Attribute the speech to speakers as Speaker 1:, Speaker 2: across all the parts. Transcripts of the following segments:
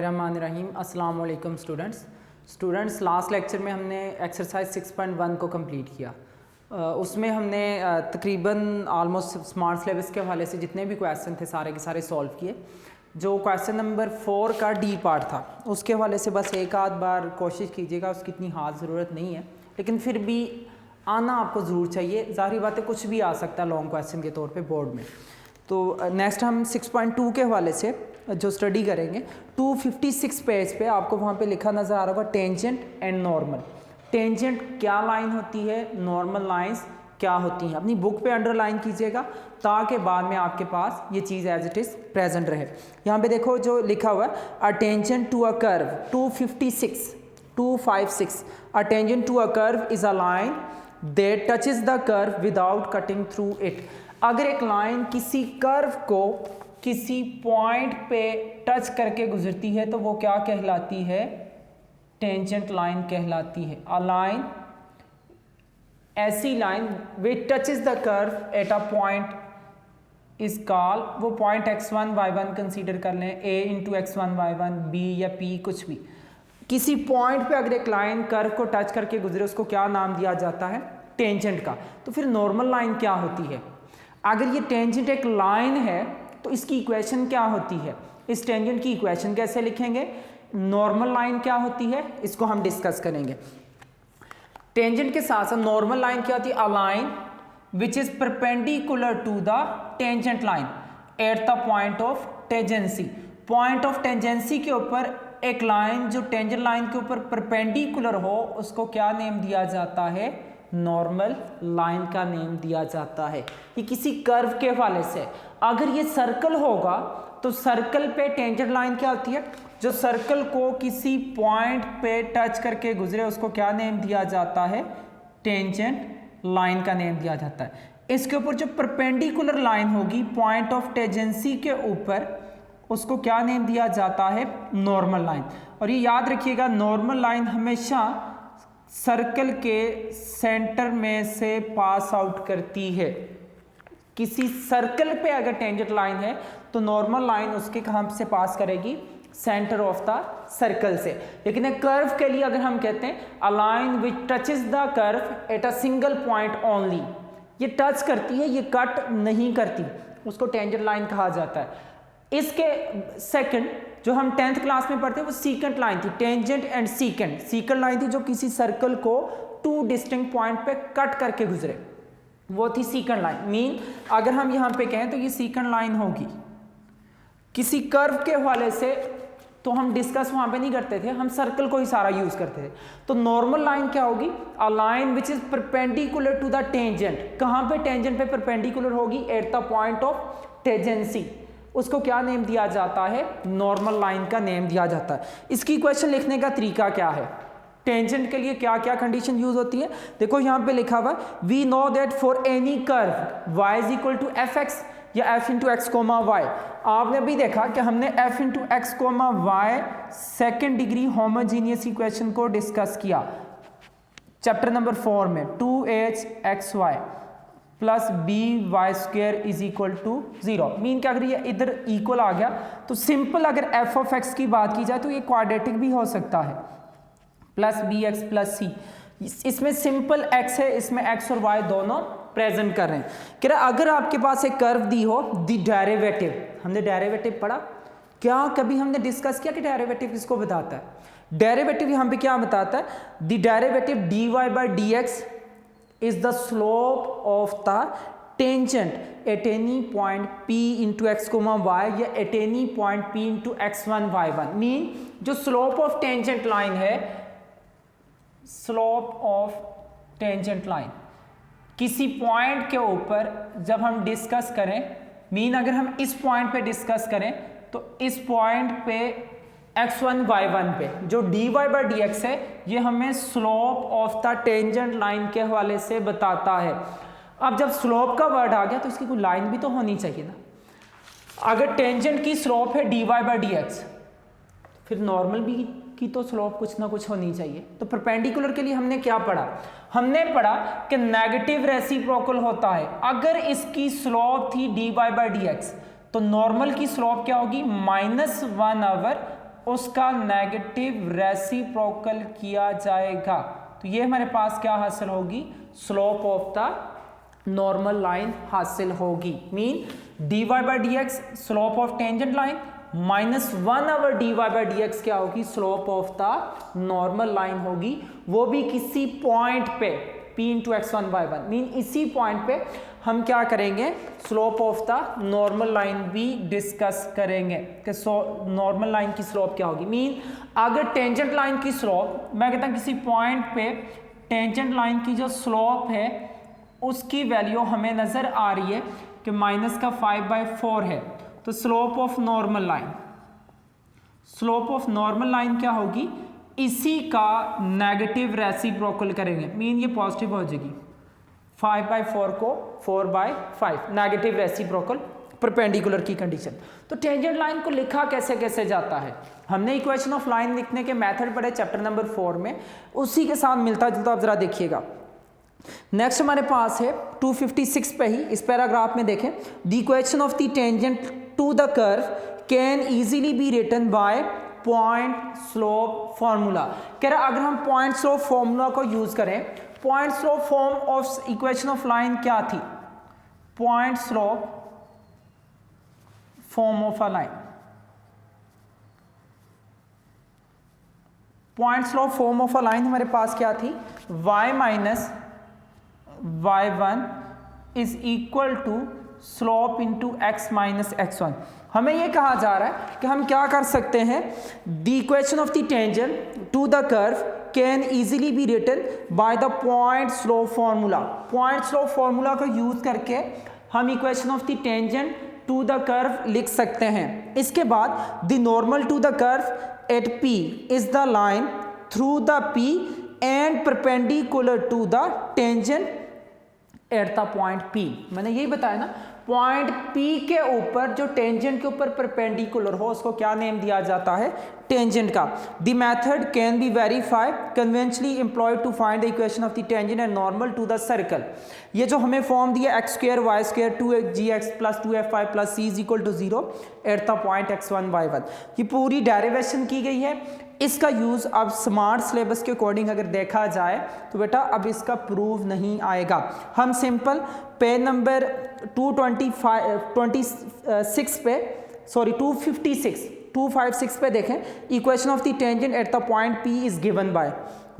Speaker 1: बिस्मिल्लाहिर्रहमानिर्रहीम। अस्सलाम वालेकुम स्टूडेंट्स। लास्ट लेक्चर में हमने एक्सरसाइज 6.1 को कंप्लीट किया। उसमें हमने तकरीबन आलमोस्ट स्मार्ट सिलेबस के हवाले से जितने भी क्वेश्चन थे सारे के सारे सॉल्व किए। जो क्वेश्चन नंबर 4 का डी पार्ट था उसके हवाले से बस एक आध बार कोशिश कीजिएगा, उसकी इतनी खास ज़रूरत नहीं है, लेकिन फिर भी आना आपको ज़रूर चाहिए। ज़ाहिर बात है कुछ भी आ सकता है लॉन्ग क्वेश्चन के तौर पे बोर्ड में। तो नेक्स्ट हम 6.2 के हवाले से जो स्टडी करेंगे 256 पेज पे आपको वहाँ पे लिखा नज़र आ रहा होगा टेंजेंट एंड नॉर्मल। टेंजेंट क्या लाइन होती है, नॉर्मल लाइंस क्या होती हैं, अपनी बुक पे अंडरलाइन कीजिएगा ताकि बाद में आपके पास ये चीज़ एज इट इज़ प्रेजेंट रहे। यहाँ पे देखो जो लिखा हुआ है a tangent to a curve 256 a tangent to a curve is a line that touches the curve without cutting through it. अगर एक लाइन किसी कर्व को किसी पॉइंट पे टच करके गुजरती है तो वो क्या कहलाती है, टेंजेंट लाइन कहलाती है। अ लाइन, ऐसी line which touches the curve at a point is called, वो पॉइंट x1 y1 कंसीडर कर लें, a into x1 y1 b या p कुछ भी, किसी पॉइंट पे अगर एक लाइन कर्व को टच करके गुजरे उसको क्या नाम दिया जाता है, टेंजेंट का। तो फिर नॉर्मल लाइन क्या होती है? अगर ये टेंजेंट एक लाइन है तो इसकी इक्वेशन क्या होती है, इस टेंजेंट की इक्वेशन कैसे लिखेंगे, नॉर्मल लाइन क्या होती है, इसको हम डिस्कस करेंगे। टेंजेंट के साथ साथ नॉर्मल लाइन क्या होती है, a line which is perpendicular to the tangent line at the point of tangency. Point of tangency के ऊपर एक लाइन जो टेंजेंट लाइन के ऊपर परपेंडिकुलर हो उसको क्या नेम दिया जाता है, नॉर्मल लाइन का नेम दिया जाता है। ये किसी कर्व के हवाले से, अगर ये सर्कल होगा तो सर्कल पे टेंजेंट लाइन क्या होती है, जो सर्कल को किसी पॉइंट पे टच करके गुजरे उसको क्या नेम दिया जाता है, टेंजेंट लाइन का नेम दिया जाता है। इसके ऊपर जो परपेंडिकुलर लाइन होगी पॉइंट ऑफ टेंजेंसी के ऊपर उसको क्या नेम दिया जाता है, नॉर्मल लाइन। और ये याद रखिएगा नॉर्मल लाइन हमेशा सर्कल के सेंटर में से पास आउट करती है। किसी सर्कल पे अगर टेंजेंट लाइन है तो नॉर्मल लाइन उसके कहाँ से पास करेगी, सेंटर ऑफ द सर्कल से। लेकिन एक कर्व के लिए अगर हम कहते हैं अ line which touches the curve at a single point only, ये टच करती है, ये कट नहीं करती, उसको टेंजेंट लाइन कहा जाता है। इसके सेकंड जो हम 10th क्लास में पढ़ते हैं वो सीकेंट लाइन थी, tangent and secant. Secant line थी जो किसी सर्कल को 2 डिस्टिंक्ट पॉइंट पे कट करके गुजरे, वो थी सीकेंट लाइन। मीन अगर हम यहाँ पे कहें तो ये सीकेंट लाइन होगी किसी कर्व के हवाले से, तो हम डिस्कस वहां पे नहीं करते थे, हम सर्कल को ही सारा यूज करते थे। तो नॉर्मल लाइन क्या होगी, a line which is perpendicular to the tangent. कहां पे टेंजेंट पे परपेंडिकुलर होगी, at the point of tangency, उसको क्या नेम दिया जाता है, नॉर्मल लाइन का नेम दिया जाता है। इसकी इक्वेशन लिखने का तरीका क्या है, टेंजेंट के लिए क्या क्या कंडीशन यूज होती है, देखो यहाँ पे लिखा हुआ we know that for any curve y is equal to f x या f into x comma y. आपने अभी देखा कि हमने f into x comma y second degree homogeneous equation को डिस्कस किया चैप्टर नंबर 4 में, 2hxy plus by square is equal to 0। Mean कि अगर ये इधर इक्वल आ गया तो सिंपल अगर f ऑफ x की बात की जाए तो ये क्वाड्रेटिक भी हो सकता है, प्लस bx प्लस c। इसमें सिंपल x है, इसमें x और y दोनों प्रेजेंट कर रहे हैं। कह रहा अगर आपके पास एक कर्व दी हो, दी डेरिवेटिव, हमने डेरिवेटिव पढ़ा क्या, कभी हमने डिस्कस किया कि डेरिवेटिव किसको बताता है। डेरिवेटिव यहाँ पे क्या बताता है, the derivative dy by dx is the slope of the tangent at any point p into x comma y या at any point p into x1 y1। Mean जो स्लोप ऑफ टेंजेंट लाइन है, slope of tangent line किसी point के ऊपर जब हम discuss करें, mean अगर हम इस पॉइंट पे डिस्कस करें तो इस पॉइंट पे x1 y1 पे जो dy बाई dx है ये हमें slope of the tangent line के हवाले से बताता है। अब जब स्लोप का वर्ड आ गया तो इसकी कोई लाइन भी तो होनी चाहिए ना। अगर टेंजेंट की स्लोप है dy बाई dx, फिर नॉर्मल भी की तो स्लोप कुछ ना कुछ होनी चाहिए। तो परपेंडिकुलर के लिए हमने क्या पढ़ा, हमने पढ़ा कि नेगेटिव रेसिप्रोकल होता है। अगर इसकी स्लोप थी dy बाई dx तो नॉर्मल की स्लोप क्या होगी, -1/√x उसका नेगेटिव रेसिप्रोकल किया जाएगा। तो ये हमारे पास क्या हासिल होगी, slope of the normal line हासिल होगी। Mean dy by d x slope of tangent line -1 over dy by d x क्या होगी, slope of the normal line होगी, वो भी किसी पॉइंट पे p into x1 y1। Mean इसी पॉइंट पे हम क्या करेंगे, slope of the normal line भी डिस्कस करेंगे कि नॉर्मल लाइन की स्लोप क्या होगी। मीन अगर टेंजेंट लाइन की स्लोप, मैं कहता हूँ किसी पॉइंट पे टेंजेंट लाइन की जो स्लोप है उसकी वैल्यू हमें नज़र आ रही है कि -5/4 है, तो slope of normal line, slope of normal line क्या होगी, इसी का नेगेटिव रेसिप्रोकल करेंगे। मीन ये पॉजिटिव हो जाएगी, 5/4 को 4/5 नेगेटिव रेसिप्रोकल परपेंडिकुलर की कंडीशन। तो टेंजेंट लाइन को लिखा कैसे कैसे जाता है, हमने इक्वेशन ऑफ लाइन लिखने के मेथड पढ़े चैप्टर नंबर 4 में, उसी के साथ मिलता जुलता आप जरा देखिएगा। नेक्स्ट हमारे पास है 256 पे ही, इस पैराग्राफ में देखें, the equation of the tangent to the curve can easily be written by point slope formula. कह रहा अगर हम पॉइंट स्लोप फॉर्मूला को यूज करें, point slope form of equation of line क्या थी, point slope form of a line, point slope form of a line हमारे पास क्या थी, y minus y1 is equal to slope into x minus x1। हमें यह कहा जा रहा है कि हम क्या कर सकते हैं, the equation of the tangent to the curve can easily be written by the point slope formula. Point slope formula को यूज करके हम equation of the tangent to the curve लिख सकते हैं। इसके बाद the normal to the curve at p is the line through the p and perpendicular to the tangent at the point P। मैंने यही बताया ना, पॉइंट P के ऊपर जो टेंजेंट के ऊपर परपेंडिकुलर हो उसको क्या नेम दिया जाता है, टेंजेंट का। The method can be verified conventionally employed to find the equation of the tangent and normal to the circle. ये जो हमें फॉर्म दिया x² y² 2gx plus 2f5 plus c is equal to 0 at the point x1 y1, ये पूरी derivation की गई है। इसका यूज़ अब स्मार्ट सिलेबस के अकॉर्डिंग अगर देखा जाए तो बेटा अब इसका प्रूव नहीं आएगा। हम सिंपल पेज नंबर 256 पे, सॉरी 256 पे देखें, equation of the tangent at the point P is given by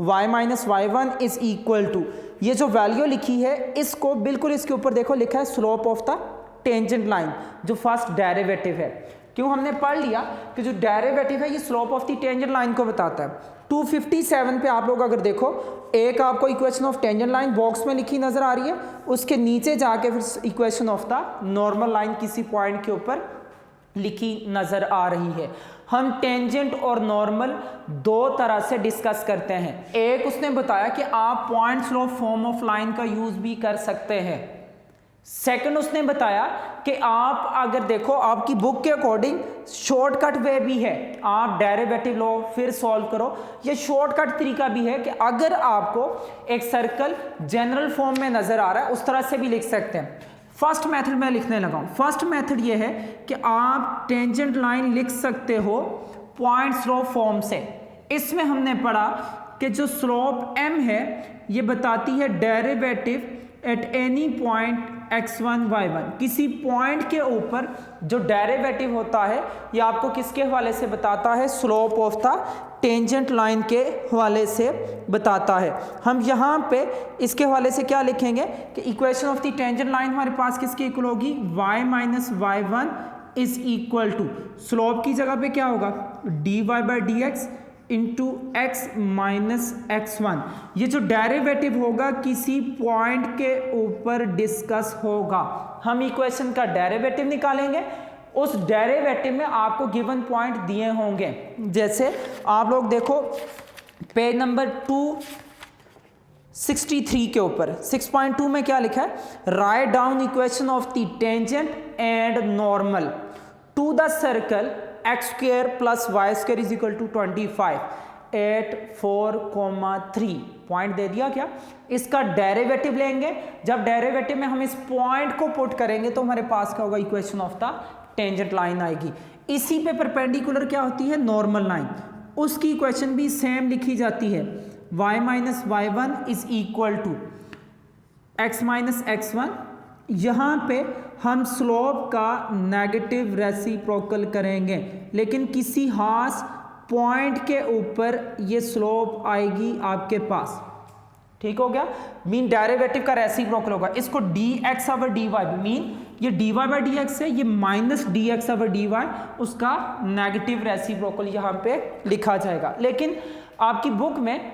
Speaker 1: y minus y1 is equal to, ये जो वैल्यू लिखी है इसको बिल्कुल इसके ऊपर देखो लिखा है slope of the tangent line, जो फर्स्ट डेरिवेटिव है। क्यों, हमने पढ़ लिया कि जो डेरिवेटिव है ये slope of the tangent line को बताता है। 257 पे आप लोग अगर देखो, एक आपको equation of tangent line box में लिखी नजर आ रही है, उसके नीचे जाके फिर equation of the normal line किसी पॉइंट के ऊपर लिखी नजर आ रही है। हम टेंजेंट और नॉर्मल दो तरह से डिस्कस करते हैं। एक उसने बताया कि आप point slope form of line का यूज भी कर सकते हैं। सेकंड उसने बताया कि आप अगर देखो आपकी बुक के अकॉर्डिंग शॉर्टकट वे भी है, आप डेरिवेटिव लो फिर सॉल्व करो। ये शॉर्टकट तरीका भी है कि अगर आपको एक सर्कल जनरल फॉर्म में नजर आ रहा है उस तरह से भी लिख सकते हैं। फर्स्ट मेथड मैं लिखने लगा हूं। फर्स्ट मेथड ये है कि आप टेंजेंट लाइन लिख सकते हो पॉइंट स्लोप फॉर्म से। इसमें हमने पढ़ा कि जो स्लोप m है ये बताती है derivative eight any point x1 y1, किसी पॉइंट के ऊपर जो डेरिवेटिव होता है ये आपको किसके हवाले से बताता है, slope of the tangent line के हवाले से बताता है। हम यहाँ पे इसके हवाले से क्या लिखेंगे कि equation of the tangent line हमारे पास किसके इक्वल होगी, y minus y1 is equal to slope की जगह पे क्या होगा, dy by d x into x minus x1। ये जो डेरिवेटिव होगा किसी पॉइंट के ऊपर डिस्कस होगा। हम इक्वेशन का डेरिवेटिव निकालेंगे, उस डेरिवेटिव में आपको गिवन पॉइंट दिए होंगे। जैसे आप लोग देखो पेज नंबर 263 के ऊपर 6.2 में क्या लिखा है, write down equation of the tangent and normal to the circle x² plus y² is equal to 25 8 4,3 point दे दिया क्या। इसका डेरिवेटिव लेंगे, जब डेरिवेटिव में हम इस पॉइंट को पुट करेंगे तो हमारे पास क्या होगा, equation of the tangent line आएगी। इसी पे परपेंडिकुलर क्या होती है, नॉर्मल लाइन। उसकी इक्वेशन भी सेम लिखी जाती है, y minus y one is equal to x minus x one. यहाँ पे हम स्लोप का नेगेटिव रेसिप्रोकल करेंगे, लेकिन किसी खास पॉइंट के ऊपर ये स्लोप आएगी आपके पास, ठीक हो गया। मीन डेरिवेटिव का रेसिप्रोकल होगा, इसको dx ओवर dy, मीन ये dy बाई dx है, ये माइनस dx ओवर dy, उसका नेगेटिव रेसिप्रोकल यहाँ पे लिखा जाएगा। लेकिन आपकी बुक में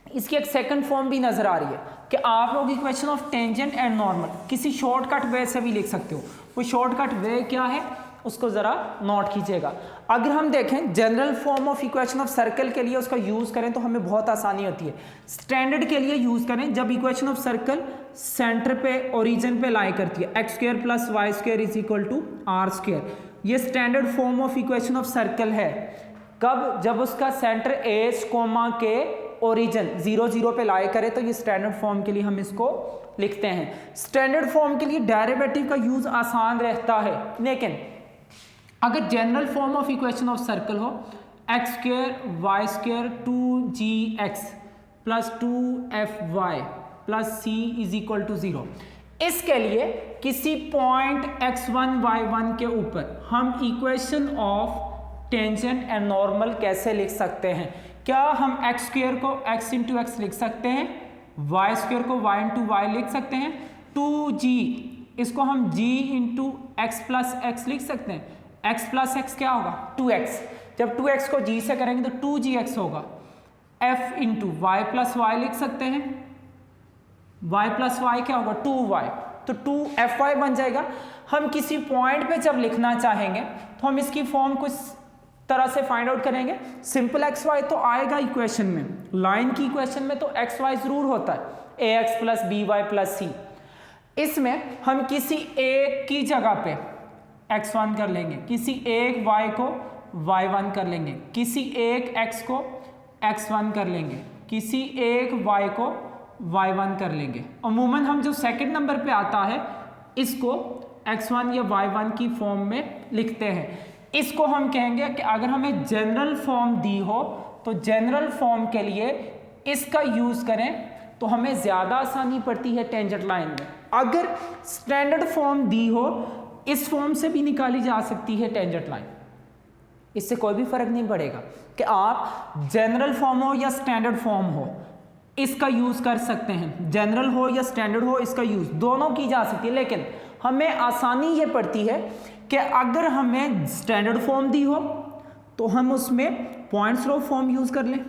Speaker 1: इसकी एक सेकंड फॉर्म भी नजर आ रही है कि आप लोग equation of tangent and normal किसी शॉर्टकट वे से भी लिख सकते हो। वो शॉर्टकट वे क्या है उसको जरा नोट कीजिएगा। अगर हम देखें general form of equation of circle के लिए उसका यूज करें तो हमें बहुत आसानी होती है। स्टैंडर्ड के लिए यूज करें जब इक्वेशन ऑफ सर्कल सेंटर पे ओरिजिन पे लाई करती है, x square plus y square is equal to r square. ये standard form of equation of circle है। कब? जब उसका centre h comma k origin 0 0 पे लाई करे, तो ये स्टैंडर्ड फॉर्म के लिए हम इसको लिखते हैं। स्टैंडर्ड फॉर्म के लिए डेरिवेटिव का यूज आसान रहता है, लेकिन अगर general form of equation of circle हो x square y square 2gx plus 2fy plus c is equal to 0, इसके लिए किसी पॉइंट x1 y1 के ऊपर हम equation of tangent and normal कैसे लिख सकते हैं? क्या हम एक्स स्क्वायर को x इंटू एक्स लिख सकते हैं, वाई स्क्वायर को y इंटू वाई लिख सकते हैं, 2g इसको हम g into x plus x लिख सकते हैं। x प्लस एक्स क्या होगा? 2x। जब 2x को g से करेंगे तो 2gx होगा। f into y plus y लिख सकते हैं, y प्लस वाई क्या होगा? 2y, तो 2fy बन जाएगा। हम किसी पॉइंट पे जब लिखना चाहेंगे तो हम इसकी फॉर्म कुछ तरह से फाइंड आउट करेंगे। सिंपल एक्स वाई तो आएगा इक्वेशन में, लाइन की इक्वेशन में तो एक्स वाई जरूर होता है, a x plus b y plus c. इसमें हम किसी एक की जगह पे x1 कर लेंगे, किसी एक y को y1 कर लेंगे, किसी एक x को x1 कर लेंगे, किसी एक y को y1 कर लेंगे। अमूमन हम जो सेकंड नंबर पे आता है इसको x1 या y1 की फॉर्म में लिखते हैं। इसको हम कहेंगे कि अगर हमें जनरल फॉर्म दी हो तो जनरल फॉर्म के लिए इसका यूज करें तो हमें ज्यादा आसानी पड़ती है टेंजेंट लाइन में। अगर स्टैंडर्ड फॉर्म दी हो इस फॉर्म से भी निकाली जा सकती है टेंजेंट लाइन, इससे कोई भी फर्क नहीं पड़ेगा कि आप जनरल फॉर्म हो या स्टैंडर्ड फॉर्म हो, इसका यूज कर सकते हैं। जनरल हो या स्टैंडर्ड हो इसका यूज दोनों की जा सकती है, लेकिन हमें आसानी ये पड़ती है कि अगर हमें स्टैंडर्ड फॉर्म दी हो तो हम उसमें पॉइंट स्लोप फॉर्म यूज कर लें।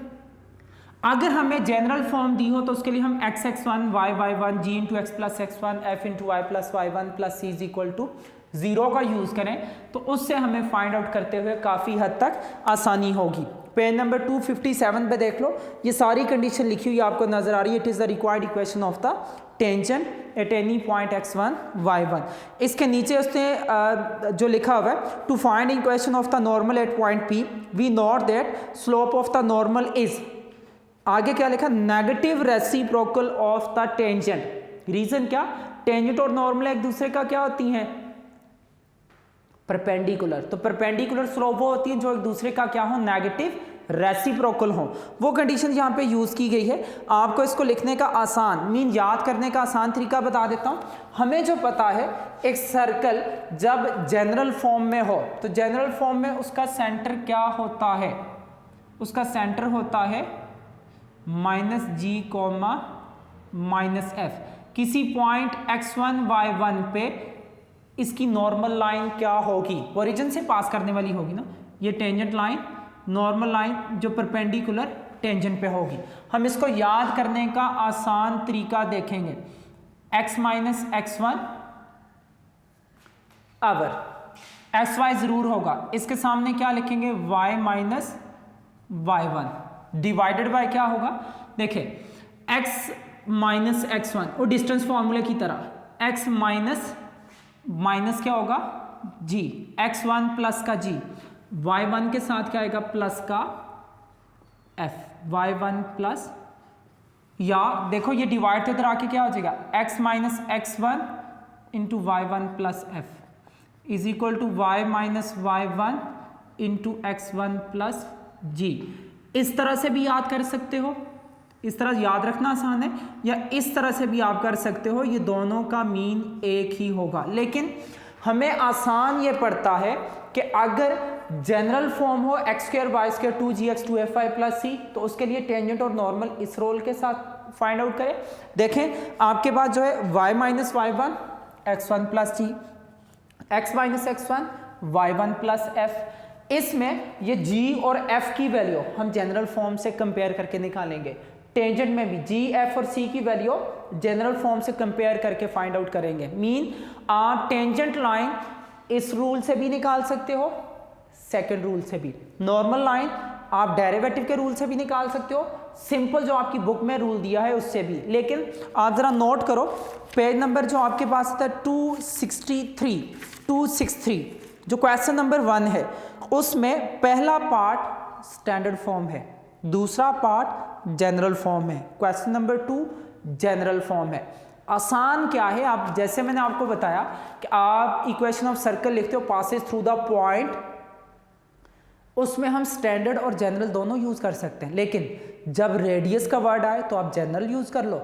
Speaker 1: अगर हमें जनरल फॉर्म दी हो तो उसके लिए हम x x1 y y1 g into x plus x1 f into y plus y1 plus c is equal to 0 का यूज करें तो उससे हमें फाइंड आउट करते हुए काफी हद तक आसानी होगी। पेज नंबर 257 पे देख लो, ये सारी कंडीशन लिखी हुई आपको नजर आ रही है। It is the required equation of the tangent at any point x1 y1। इसके नीचे उसने जो लिखा हुआ है, to find equation of the normal at point p we note that slope of the normal is, आगे क्या लिखा? Negative reciprocal of the tangent. Reason क्या? टेंजेंट और नॉर्मल एक दूसरे का क्या होती हैं? परपेंडिकुलर। तो परपेंडिकुलर स्लोप वो होती है जो एक दूसरे का क्या हो? नेगेटिव रेसिप्रोकल हो। वो कंडीशन यहाँ पे यूज की गई है। आपको इसको लिखने का आसान मीन याद करने का आसान तरीका बता देता हूँ। हमें जो पता है एक सर्कल जब जनरल फॉर्म में हो तो जनरल फॉर्म में उसका सेंटर क्या होता है? उसका सेंटर होता है -g, -f। किसी पॉइंट x1 y1 पे इसकी नॉर्मल लाइन क्या होगी? ओरिजिन से पास करने वाली होगी ना, ये टेंजेंट लाइन, नॉर्मल लाइन जो परपेंडिकुलर टेंजेंट पे होगी। हम इसको याद करने का आसान तरीका देखेंगे। x माइनस x1 अवर xy जरूर होगा, इसके सामने क्या लिखेंगे? y minus y1 divided by क्या होगा? देखिए x माइनस x1 और डिस्टेंस फॉर्मूले की तरह x माइनस क्या होगा? g, x1 प्लस का g, y1 के साथ क्या आएगा? प्लस का f, y1 प्लस, या देखो ये डिवाइड तो इधर आके क्या हो जाएगा? x minus x1 into y1 plus f is equal to y minus y1 into x1 plus g. इस तरह से भी याद कर सकते हो, इस तरह याद रखना आसान है, या इस तरह से भी आप कर सकते हो, ये दोनों का मीन एक ही होगा। लेकिन हमें आसान ये पड़ता है कि अगर जनरल फॉर्म हो x square y square 2gx 2fy plus c, तो उसके लिए टेंजेंट और नॉर्मल इस रोल के साथ फाइंड आउट करें। देखें आपके पास जो है y minus y1 x1 plus g, x minus x1 y1 plus f। इसमें ये g और f की वैल्यू हम जनरल फॉर्म से कंपेयर करके निकालेंगे। टेंजेंट में भी g, f और c की वैल्यू जनरल फॉर्म से कंपेयर करके फाइंड आउट करेंगे। मीन आप टेंजेंट लाइन इस रूल से भी निकाल सकते हो, सेकंड रूल से भी। नॉर्मल लाइन आप डेरिवेटिव के रूल से भी निकाल सकते हो, सिंपल जो आपकी बुक में रूल दिया है उससे भी। लेकिन आप जरा नोट करो, पेज नंबर जो आपके पास था 263 जो क्वेश्चन नंबर 1 है, उसमें पहला पार्ट स्टैंडर्ड फॉर्म है, दूसरा पार्ट जनरल फॉर्म है, क्वेश्चन नंबर 2 जनरल फॉर्म है। आसान क्या है, आप जैसे मैंने आपको बताया कि आप इक्वेशन ऑफ सर्कल लिखते हो पासेस थ्रू द पॉइंट, उसमें हम स्टैंडर्ड और जनरल दोनों यूज कर सकते हैं। लेकिन जब रेडियस का वर्ड आए तो आप जनरल यूज कर लो,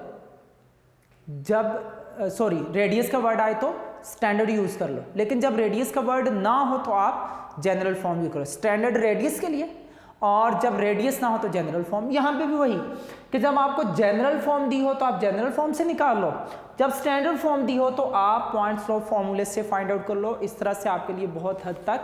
Speaker 1: रेडियस का वर्ड आए तो स्टैंडर्ड यूज कर लो। लेकिन जब रेडियस का वर्ड ना हो तो आप जनरल फॉर्म यूज करो। स्टैंडर्ड रेडियस के लिए, और जब रेडियस ना हो तो जनरल फॉर्म। यहाँ पे भी वही कि जब आपको जनरल फॉर्म दी हो तो आप जनरल फॉर्म से निकाल लो, जब स्टैंडर्ड फॉर्म दी हो तो आप पॉइंट्स ऑफ फॉर्मूले से फाइंड आउट कर लो। इस तरह से आपके लिए बहुत हद तक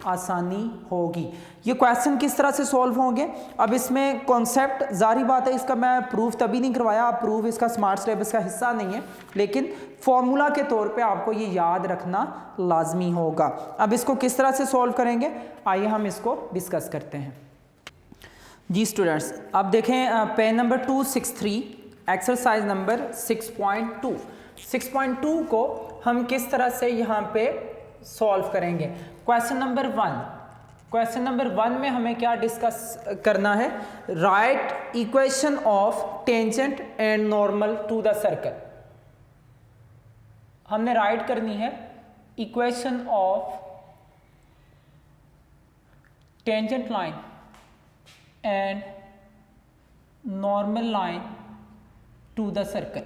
Speaker 1: आसानी होगी। ये क्वेश्चन किस तरह से सॉल्व होंगे, अब इसमें कॉन्सेप्ट जारी बात है, इसका मैं प्रूफ तभी नहीं करवाया, आप प्रूफ इसका स्मार्ट सिलेबस का हिस्सा नहीं है, लेकिन फॉर्मूला के तौर पे आपको ये याद रखना लाजमी होगा। अब इसको किस तरह से सॉल्व करेंगे, आइए हम इसको डिस्कस करते हैं। जी स्टूडेंट्स, अब देखें पेज नंबर 263 एक्सरसाइज नंबर 6.2 को हम किस तरह से यहाँ पे सॉल्व करेंगे। क्वेश्चन नंबर 1 में हमें क्या डिस्कस करना है, write equation of tangent and normal to the circle. हमने राइट करनी है equation of tangent line and normal line to the circle.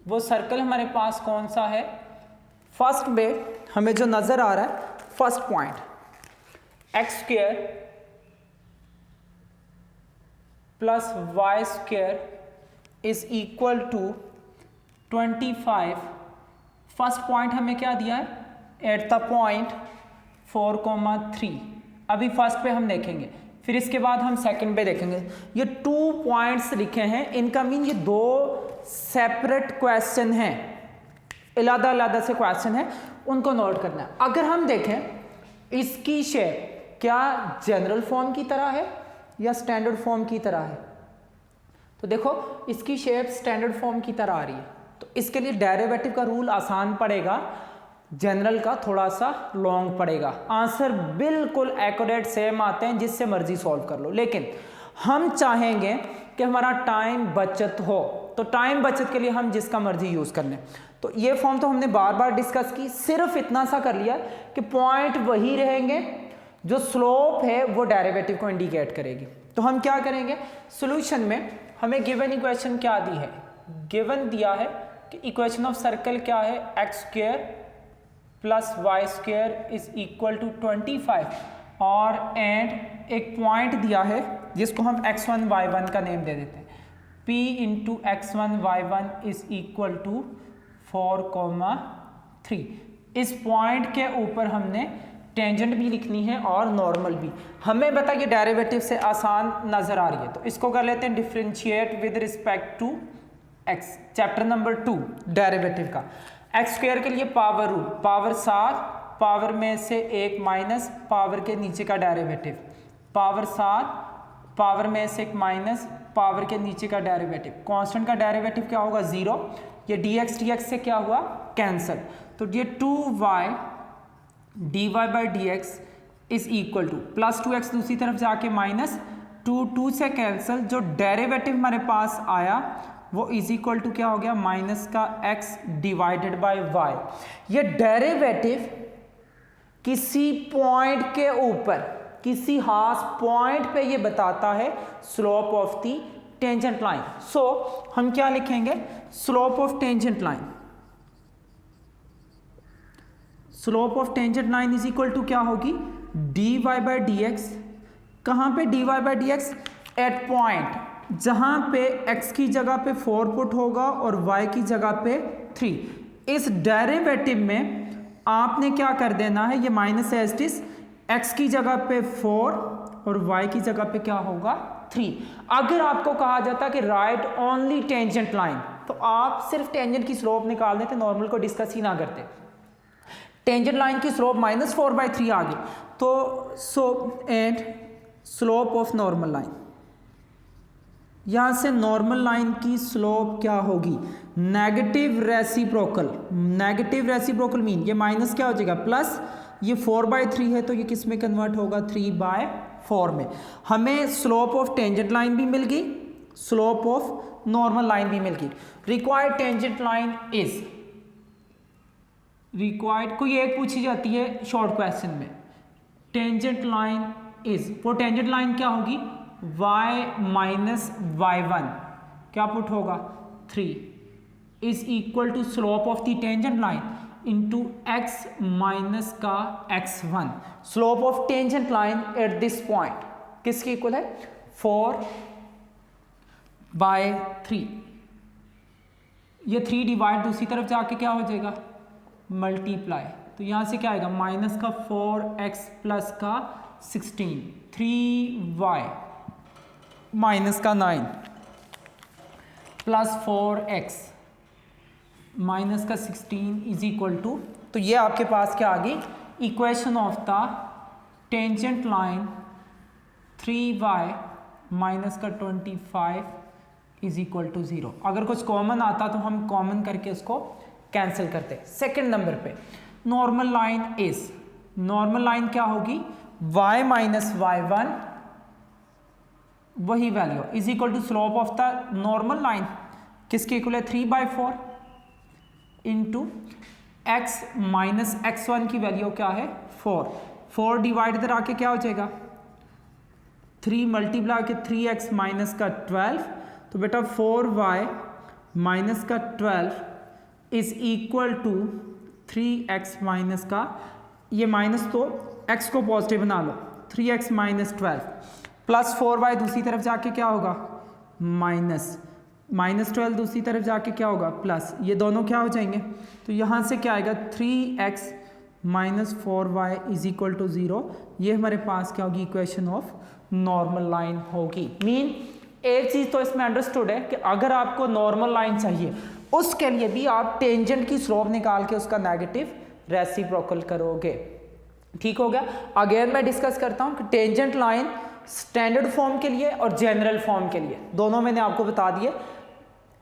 Speaker 1: वो सर्कल हमारे पास कौन सा है, फर्स्ट में हमें जो नजर आ रहा है, first point x square plus y square is equal to 25। First point हमें क्या दिया है, एट द पॉइंट 4,3। अभी फर्स्ट पे हम देखेंगे, फिर इसके बाद हम सेकंड पे देखेंगे। ये 2 पॉइंट्स लिखे हैं, इनका मीन ये 2 सेपरेट क्वेश्चन हैं, अलग-अलग से क्वेश्चन है, उनको नोट करना है। अगर हम देखें इसकी शेप क्या जनरल फॉर्म की तरह है या स्टैंडर्ड फॉर्म की तरह है, तो देखो इसकी शेप स्टैंडर्ड फॉर्म की तरह आ रही है, तो इसके लिए डेरिवेटिव का रूल आसान पड़ेगा, जनरल का थोड़ा सा लॉन्ग पड़ेगा। आंसर बिल्कुल एक्यूरेट सेम आते हैं, जिससे मर्जी सॉल्व कर लो। लेकिन हम चाहेंगे कि हमारा टाइम बचत हो, तो टाइम बचत के लिए हम जिसका मर्जी यूज कर लें। तो ये फॉर्म तो हमने बार बार डिस्कस की, सिर्फ इतना सा कर लिया कि पॉइंट वही रहेंगे, जो स्लोप है वो डेरिवेटिव को इंडिकेट करेगी। तो हम क्या करेंगे, सॉल्यूशन में हमें गिवन इक्वेशन क्या दी है, गिवन दिया है कि इक्वेशन ऑफ सर्कल क्या है, x square plus y square is equal to 25, और एंड एक पॉइंट दिया है जिसको हम x1 y1 का नेम दे देते हैं, p into x1 y1 is equal to 4,3। इस पॉइंट के ऊपर हमने टेंजेंट भी लिखनी है और नॉर्मल भी। हमें बता कि डेरिवेटिव से आसान नजर आ रही है, तो इसको कर लेते हैं differentiate with respect to x। Chapter number 2 derivative का, एक्स स्क्वायर के लिए पावर रूल, पावर 7, पावर में से 1 माइनस पावर के नीचे का डेरिवेटिव, पावर 7, पावर में से 1 माइनस पावर के नीचे का डेरिवेटिव। कांस्टेंट का डेरिवेटिव क्या होगा, 0। ये dx से क्या हुआ, कैंसल, तो ये 2y dy by dx is equal two plus 2x दूसरी तरफ जाके माइनस 2 से कैंसल, जो डेरिवेटिव हमारे पास आया वो इज इक्वल टू क्या हो गया, माइनस का x डिवाइडेड बाय y। ये डेरिवेटिव किसी पॉइंट के ऊपर, किसी खास पॉइंट पे ये बताता है slope of the tangent line. So हम क्या लिखेंगे, slope of tangent line, slope of tangent line is equal to क्या होगी, dy बाई डी एक्स। कहाँ पे dy by d x, at point जहां पे x की जगह पे 4 पुट होगा और y की जगह पे 3। इस डेरिवेटिव में आपने क्या कर देना है, ये माइनस एस्टिस, x की जगह पे 4 और y की जगह पे क्या होगा 3। अगर आपको कहा जाता कि राइट ओनली टेंजेंट लाइन, तो आप सिर्फ टेंजेंट की स्लोप निकाल देते, नॉर्मल को डिस्कस ही ना करते। टेंजेंट लाइन की स्लोप -4/3 आ गई, तो so and slope of normal line, यहां से नॉर्मल लाइन की स्लोप क्या होगी, negative reciprocal. Negative reciprocal mean ये माइनस क्या हो जाएगा प्लस, ये 4/3 है तो ये किस में कन्वर्ट होगा 3/4 में। हमें स्लोप ऑफ टेंजेंट लाइन भी मिल गई, स्लोप ऑफ नॉर्मल लाइन भी मिल गई। Required tangent line is, required कोई एक पूछी जाती है शॉर्ट क्वेश्चन में, टेंजेंट लाइन इज, वो टेंजेंट लाइन क्या होगी, y माइनस y1 क्या पुट होगा 3 is equal to slope of the tangent line into x minus का x1। Slope of tangent line at this point किसके इक्वल है, 4/3। ये 3 डिवाइड दूसरी तरफ जाके क्या हो जाएगा मल्टीप्लाई, तो यहां से क्या आएगा माइनस का 4x प्लस का 16, 3y माइनस का 9 प्लस 4x माइनस का 16 इज इक्वल टू, तो ये आपके पास क्या आ गई, equation of the tangent line 3y minus का 25 इज इक्वल टू 0। अगर कुछ कॉमन आता तो हम कॉमन करके उसको कैंसिल करते। सेकंड नंबर पे normal line is, normal line क्या होगी, y माइनस y1 वही value is equal to slope of the normal line किसके इक्वल है 3/4 इंटू x माइनस x1 की वैल्यू क्या है 4 डिवाइड इधर आके क्या हो जाएगा 3 मल्टीप्लाई के 3x माइनस का 12, तो बेटा 4y माइनस का 12 is equal to 3x minus का, ये माइनस तो x को पॉजिटिव बना लो, 3x माइनस 12 प्लस 4y दूसरी तरफ जाके क्या होगा माइनस 12 दूसरी तरफ जाके क्या होगा प्लस, ये दोनों क्या हो जाएंगे, तो यहाँ से क्या आएगा 3x minus 4y is equal to 0। ये हमारे पास क्या होगी इक्वेशन ऑफ नॉर्मल लाइन होगी। मीन एक चीज़ तो इसमें अंडरस्टूड है कि अगर आपको नॉर्मल लाइन चाहिए उसके लिए भी आप टेंजेंट की स्लोप निकाल के उसका नेगेटिव रेसिप्रोकल करोगे। ठीक हो गया। अगेन मैं डिस्कस करता हूं कि टेंजेंट लाइन स्टैंडर्ड फॉर्म के लिए और जनरल फॉर्म के लिए दोनों मैंने आपको बता दिए,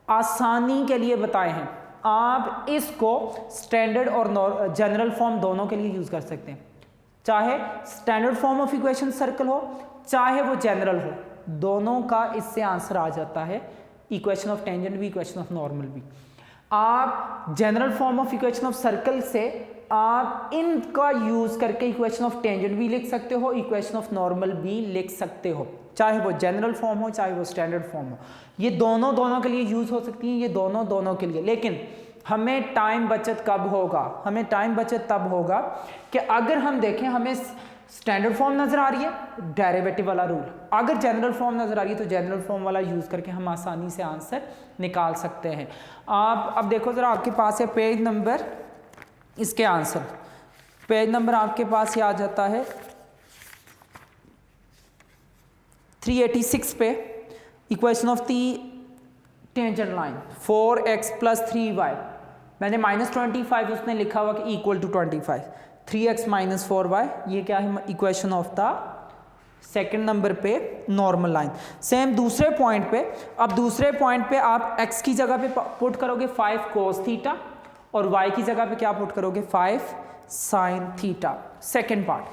Speaker 1: आसानी के लिए बताए हैं। आप इसको स्टैंडर्ड और जनरल फॉर्म दोनों के लिए यूज कर सकते हैं, चाहे standard form of equation circle हो चाहे वो जनरल हो, दोनों का इससे आंसर आ जाता है, इक्वेशन ऑफ टेंजेंट भी इक्वेशन ऑफ नॉर्मल भी। आप general form of equation of circle से आप इनका यूज करके इक्वेशन ऑफ टेंजेंट भी लिख सकते हो, इक्वेशन ऑफ नॉर्मल भी लिख सकते हो, चाहे वो जनरल फॉर्म हो चाहे वो स्टैंडर्ड फॉर्म हो। ये दोनों के लिए यूज हो सकती हैं, ये दोनों के लिए। लेकिन हमें टाइम बचत कब होगा, हमें टाइम बचत तब होगा कि अगर हम देखें हमें स्टैंडर्ड फॉर्म नजर आ रही है, डेरिवेटिव वाला रूल, अगर जनरल फॉर्म नजर आ रही है तो जनरल फॉर्म वाला यूज करके हम आसानी से आंसर निकाल सकते हैं। आप अब देखो जरा, आपके पास है पेज नंबर, इसके आंसर पेज नंबर आपके पास ये आ जाता है 386 पे, equation of the tangent line 4x plus 3y, मैंने -25 उसने लिखा हुआ कि equal to 25, 3x minus 4y, ये क्या है equation of the second number पे नॉर्मल लाइन। सेम दूसरे पॉइंट पे, अब दूसरे पॉइंट पे आप x की जगह पे पुट करोगे 5 cos थीटा और y की जगह पे क्या पुट करोगे 5 sin theta. Second part,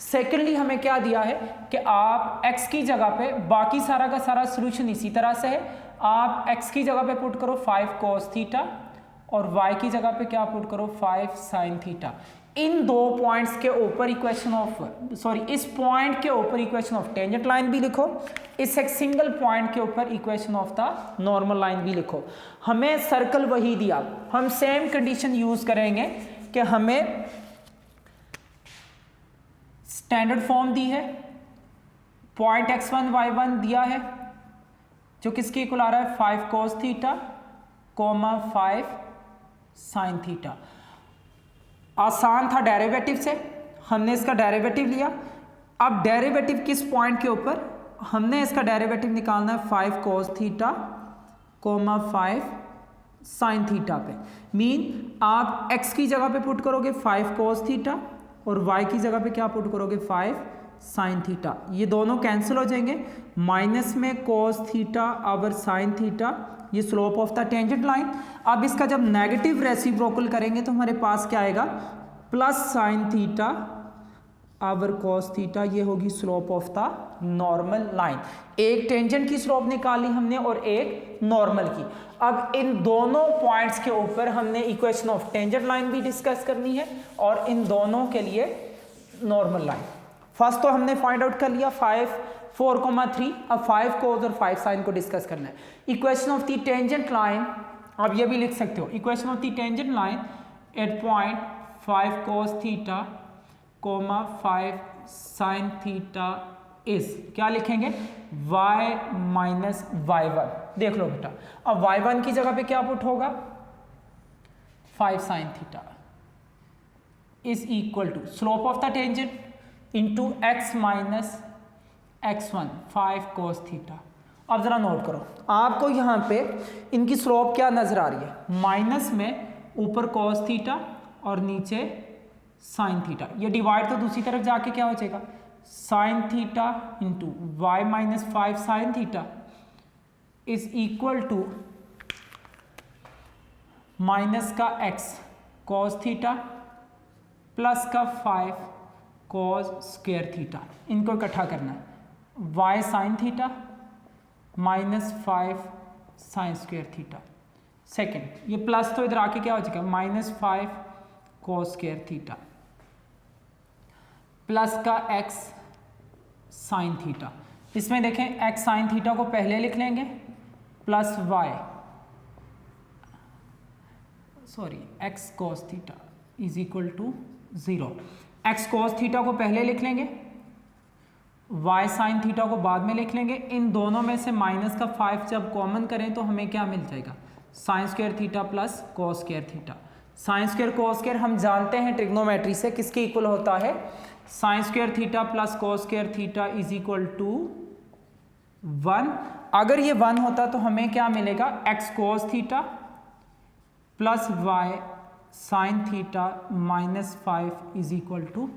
Speaker 1: secondly हमें क्या दिया है कि आप x की जगह पे, बाकी सारा का सारा सोल्यूशन इसी तरह से है, आप x की जगह पे पुट करो 5 cos थीटा और y की जगह पे क्या पुट करो 5 साइन थीटा। इन दो पॉइंट्स के ऊपर इक्वेशन ऑफ इस पॉइंट के ऊपर इक्वेशन ऑफ टेंजेंट लाइन भी लिखो, इस एक सिंगल पॉइंट के ऊपर equation of the normal line भी लिखो। हमें सर्कल वही दिया, हम सेम कंडीशन यूज करेंगे कि हमें स्टैंडर्ड फॉर्म दी है, पॉइंट x1 y1 दिया है जो किसके इक्वल आ रहा है 5 cos थीटा, 5 साइन थीटा। आसान था डेरिवेटिव से, हमने इसका डेरिवेटिव लिया। अब डेरिवेटिव किस पॉइंट के ऊपर, हमने इसका डेरिवेटिव निकालना है 5 cos थीटा, 5 साइन थीटा पे। मीन आप x की जगह पे पुट करोगे 5 cos थीटा और y की जगह पे क्या पुट करोगे 5 साइन थीटा। ये दोनों कैंसिल हो जाएंगे, माइनस में cos थीटा और साइन थीटा, ये slope of the tangent line. अब इसका जब नेगेटिव रेसिप्रोकल करेंगे तो हमारे पास क्या आएगा plus sine theta over cos theta, ये होगी slope of the normal line. एक टेंजेंट की स्लोप निकाली हमने और एक नॉर्मल की। अब इन दोनों पॉइंट्स के ऊपर हमने इक्वेशन ऑफ टेंजेंट लाइन भी डिस्कस करनी है और इन दोनों के लिए नॉर्मल लाइन। फर्स्ट तो हमने फाइंड आउट कर लिया 5 4,3। अब 5 cos और 5 साइन को डिस्कस करना है। Equation of the tangent line आप ये भी लिख सकते हो, equation of the tangent line eight point 5 cos theta, 5 sine theta is क्या लिखेंगे y माइनस y1। देख लो बेटा, अब y1 की जगह पे क्या पुट होगा 5 sine theta is equal to slope of the tangent into x minus x1 5 cos theta. अब जरा नोट करो, आपको यहाँ पे इनकी स्लोप क्या नजर आ रही है, माइनस में ऊपर cos थीटा और नीचे साइन थीटा। ये डिवाइड तो दूसरी तरफ जाके क्या हो जाएगा sine theta into y minus 5 sine theta is equal to minus का x cos थीटा प्लस का 5 cos स्क्वायर थीटा। इनको इकट्ठा करना है y sine theta minus 5 sine square theta. Second ये प्लस तो इधर आके क्या हो जाएगा minus 5 cos square theta plus का x साइन थीटा। इसमें देखें x साइन थीटा को पहले लिख लेंगे plus x cos theta is equal to 0। x cos theta को पहले लिख लेंगे, y साइन थीटा को बाद में लिख लेंगे। इन दोनों में से माइनस का 5 जब कॉमन करें तो हमें क्या मिल जाएगा sine square theta plus cos square theta. Sine square cos square हम जानते हैं ट्रिग्नोमेट्री से किसके इक्वल होता है, sine square theta plus cos square theta is equal to 1। अगर ये 1 होता तो हमें क्या मिलेगा x cos theta plus y sine theta minus 5 is equal to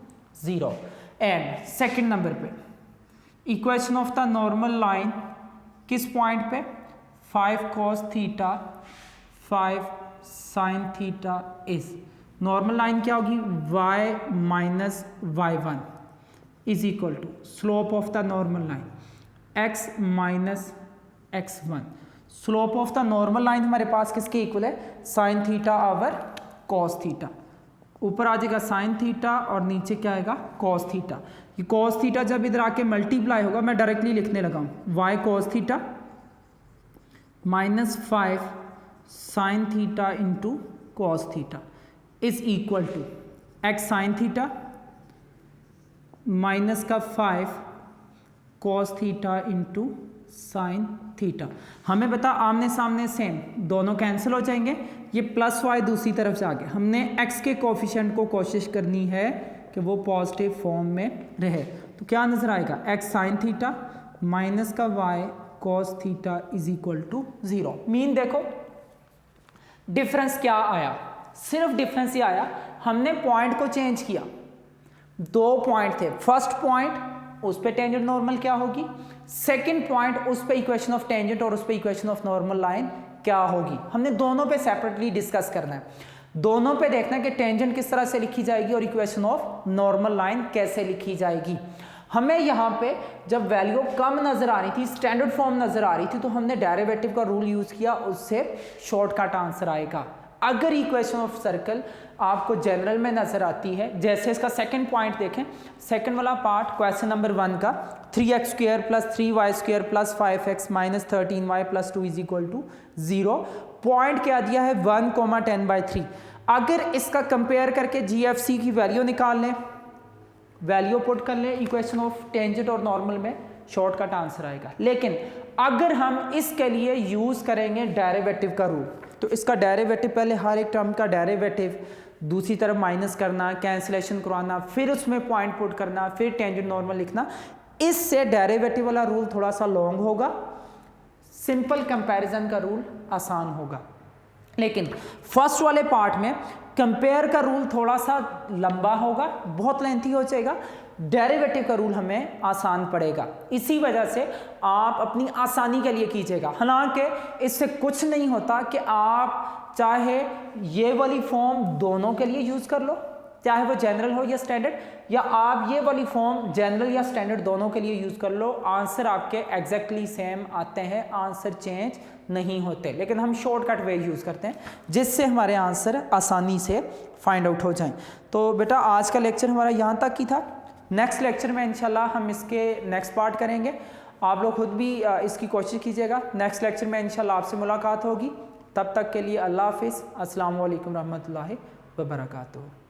Speaker 1: 0। And second number पे equation of the normal line किस पॉइंट पे 5 cos theta 5 sine theta is normal line क्या होगी y minus y1 is equal to slope of the normal line x minus x1। Slope of the normal line हमारे पास किसके equal है sine theta over cos theta. ऊपर आ जाएगा sine theta और नीचे क्या आएगा cos थीटा। ये cos थीटा जब इधर आके मल्टीप्लाई होगा मैं डायरेक्टली लिखने लगा हूँ y cos theta minus 5 sine theta into cos theta is equal to x sine theta minus का 5 cos theta into sine theta. हमें बता आमने सामने सेम दोनों कैंसिल हो जाएंगे, ये प्लस y दूसरी तरफ से आ गया। हमने x के कोफिशिएंट को कोशिश करनी है कि वो पॉजिटिव फॉर्म में रहे, तो क्या नजर आएगा x साइन थीटा माइनस का y cos theta is equal to 0। Mean देखो डिफरेंस क्या आया, सिर्फ डिफरेंस ही आया, हमने पॉइंट को चेंज किया। दो पॉइंट थे, फर्स्ट पॉइंट उस पे टेंजेंट नॉर्मल क्या होगी, सेकंड पॉइंट उस पे इक्वेशन ऑफ टेंजेंट और उस पे इक्वेशन ऑफ नॉर्मल लाइन क्या होगी। हमने दोनों पे सेपरेटली डिस्कस करना है, दोनों पे देखना है कि टेंजेंट किस तरह से लिखी जाएगी और इक्वेशन ऑफ नॉर्मल लाइन कैसे लिखी जाएगी। हमें यहाँ पे जब वैल्यू कम नजर आ रही थी, स्टैंडर्ड फॉर्म नजर आ रही थी, तो हमने डेरिवेटिव का रूल यूज किया, उससे शॉर्टकट आंसर आएगा। अगर इक्वेशन ऑफ सर्कल आपको जनरल में नजर आती है, जैसे इसका सेकंड पॉइंट देखें, सेकंड वाला पार्ट क्वेश्चन नंबर 1 का 3x² + 3y² + 5x - 13y + 2 = 0, point क्या दिया है 1, 10/3। अगर इसका कंपेयर करके GFC की वैल्यू निकाल लें, वैल्यू पुट कर लें इक्वेशन ऑफ टेंजेंट और नॉर्मल में, शॉर्टकट आंसर आएगा। लेकिन अगर हम इसके लिए यूज करेंगे डेरिवेटिव का रूल, तो इसका डेरिवेटिव पहले हर एक टर्म का डेरिवेटिव, दूसरी तरफ माइनस करना, कैंसिलेशन करवाना, फिर उसमें पॉइंट पुट करना, फिर टेंजेंट नॉर्मल लिखना, इससे डेरिवेटिव वाला रूल थोड़ा सा लॉन्ग होगा, सिंपल कंपैरिजन का रूल आसान होगा। लेकिन फर्स्ट वाले पार्ट में कंपेयर का रूल थोड़ा सा लंबा होगा, बहुत लेंथी हो जाएगा, डेरिवेटिव का रूल हमें आसान पड़ेगा। इसी वजह से आप अपनी आसानी के लिए कीजिएगा। हालांकि इससे कुछ नहीं होता कि आप चाहे ये वाली फॉर्म दोनों के लिए यूज कर लो, चाहे वो जनरल हो या स्टैंडर्ड, या आप ये वाली फॉर्म जनरल या स्टैंडर्ड दोनों के लिए यूज कर लो, आंसर आपके एग्जैक्टली सेम आते हैं, आंसर चेंज नहीं होते। लेकिन हम शॉर्टकट वे यूज करते हैं जिससे हमारे आंसर आसानी से फाइंड आउट हो जाएं। तो बेटा आज का लेक्चर हमारा यहाँ तक ही था। नेक्स्ट लेक्चर में इंशाल्लाह हम इसके नेक्स्ट पार्ट करेंगे। आप लोग खुद भी इसकी कोशिश कीजिएगा। नेक्स्ट लेक्चर में इंशाल्लाह आपसे मुलाकात होगी। तब तक के लिए अल्लाह हाफिज़। अस्सलाम वालेकुम रहमतुल्लाहि व बरकातुहू।